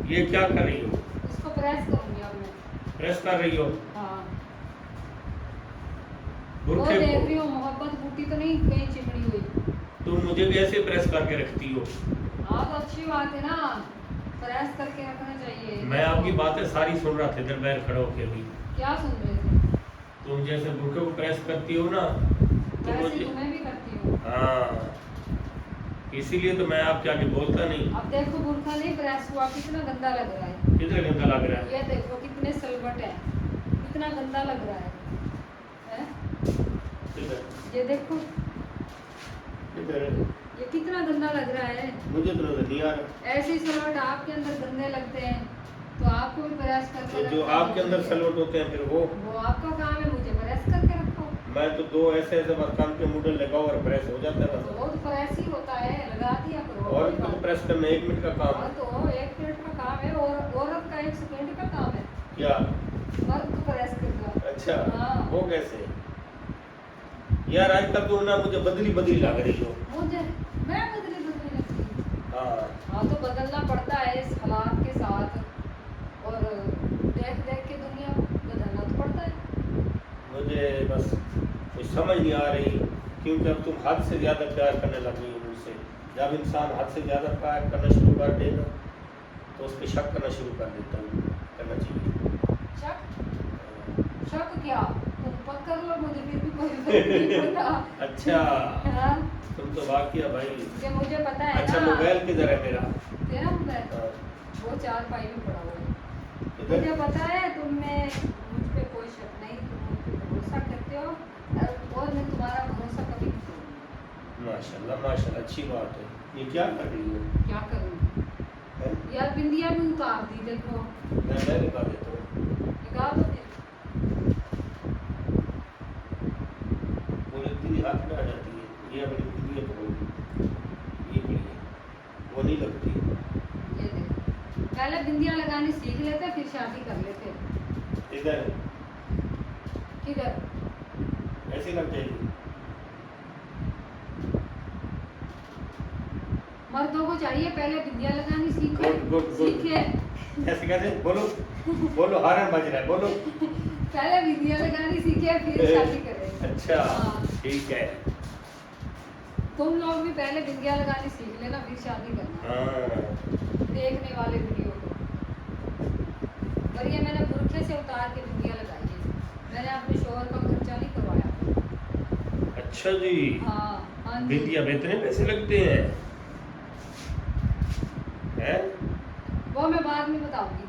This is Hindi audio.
ये क्या कर रही हो? इसको प्रेस करूंगी अब मैं। प्रेस कर रही हो? हाँ। वो बुरखे देख को रही हो मोहब्बत बूटी तो नहीं कहीं चिपड़ी हुई। तुम मुझे भी ऐसे प्रेस करके रखती हो? हाँ तो अच्छी बात है ना, प्रेस करके रखना चाहिए। मैं आपकी बातें सारी सुन रहा था इधर बैठ खड़े होके भी। क्या सुन रहे थे? तुम जैसे बुरखे को प्रेस करती हो ना तो वैसे मुझे, तुम्हें भी करती हूँ। हाँ इसीलिए तो मैं आपके आगे बोलता नहीं। अब देखो बुरखा नहीं प्रेस हुआ, कितना गंदा लग रहा है। कितना गंदा लग रहा है? ये देखो कितने सलवट है, कितना गंदा लग रहा है? किधर? ये देखो किधर? ये कितना गंदा लग रहा है। मुझे तो नजर नहीं आ रहा। ऐसे ही सलवट आपके अंदर गंदे लगते हैं तो आपको भी प्रेस करके तो जो रखना आपके अंदर चाहिए। सलवट होते हैं फिर वो आपका काम है, मुझे प्रेस करके रखो। मैं तो दो ऐसे ऐसे बस कान पे मुडल लगाओ और प्रेस हो जाता है तो बस। वो तो प्रेस ही होता है, लगा दिया करो। और तो प्रेस करना 1 मिनट का काम हाँ है। तो 1 मिनट का काम है और औरत का 1 सेकंड का काम है। क्या? मर्द को प्रेस करना। अच्छा हाँ। वो कैसे? यार आजकल तुम ना मुझे बदली बदली लग रही हो। मुझे मैं बदली बदली लगती हूँ। हाँ हाँ तो बदलना पड़ता है इस हालात के साथ, और देख देख के दुनिया को बदलना तो पड़ता है। मुझे बस कुछ समझ नहीं आ रही क्योंकि अब तुम हद से ज़्यादा प्यार करने लग गई हो मुझसे। जब इंसान हद से ज़्यादा प्यार करना शुरू कर दे ना तो उस पर शक करना शुरू कर देता हूँ, करना चाहिए। शक? शक क्या? तुम पकड़ लो मुझे, फिर भी कोई फर्क नहीं पड़ता। अच्छा हाँ, तुम तो वाकया भाई। ये मुझे पता है अच्छा ना। मोबाइल किधर है मेरा? तेरा मोबाइल हाँ, वो 4 पाई में पड़ा हुआ है। किधर? मुझे पता है तुमने मुझ पे कोई शक नहीं, तुम मुझ पे भरोसा करते हो और मैं तुम्हारा भरोसा कभी नहीं तोड़ूंगी। माशाल्लाह माशाल्लाह अच्छी बात है। ये क्या कर रही हो? क्या करूँगी हैं? यार, बिंदिया भी उतार दी देखो। मैं निकाल देता हूँ। निकाल दो फिर। वो इतनी हाथ में आ जाती है। ये बड़ी बिंदी है तो ये बड़ी है वो नहीं लगती। ये देखो, पहले बिंदिया लगानी सीख लेते फिर शादी कर लेते। इधर किधर? ऐसे लग जाएगी। मर्दों को चाहिए पहले बिंदिया लगानी सीखे। Good good good. सीखे ऐसे कैसे? बोलो बोलो हारन बज रहा है बोलो। पहले बिंदिया लगानी सीखे फिर शादी करें। अच्छा हाँ। ठीक है। तुम लोग भी पहले बिंदिया लगानी सीख लेना फिर शादी करना। हाँ देखने वाले वीडियो को। और ये मैंने बुरखे से उतार के बिंदिया लगाई है, मैंने अपने शोहर का खर्चा नहीं करवाया। अच्छा जी। हाँ हाँ जी। बिंदिया में इतने पैसे लगते हैं? हैं? वो मैं बाद में बताऊंगी।